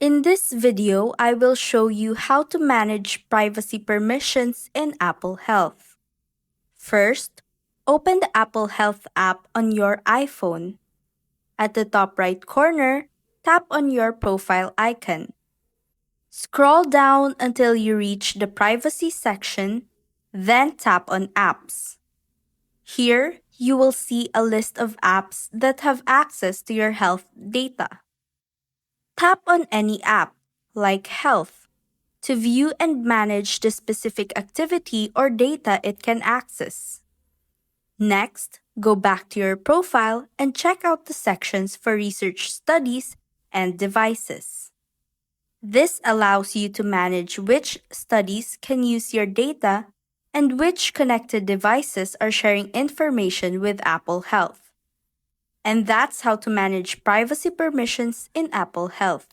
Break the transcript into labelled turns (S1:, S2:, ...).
S1: In this video, I will show you how to manage privacy permissions in Apple Health. First, open the Apple Health app on your iPhone. At the top right corner, tap on your profile icon. Scroll down until you reach the Privacy section, then tap on Apps. Here, you will see a list of apps that have access to your health data. Tap on any app, like Health, to view and manage the specific activity or data it can access. Next, go back to your profile and check out the sections for research studies and devices. This allows you to manage which studies can use your data and which connected devices are sharing information with Apple Health. And that's how to manage privacy permissions in Apple Health.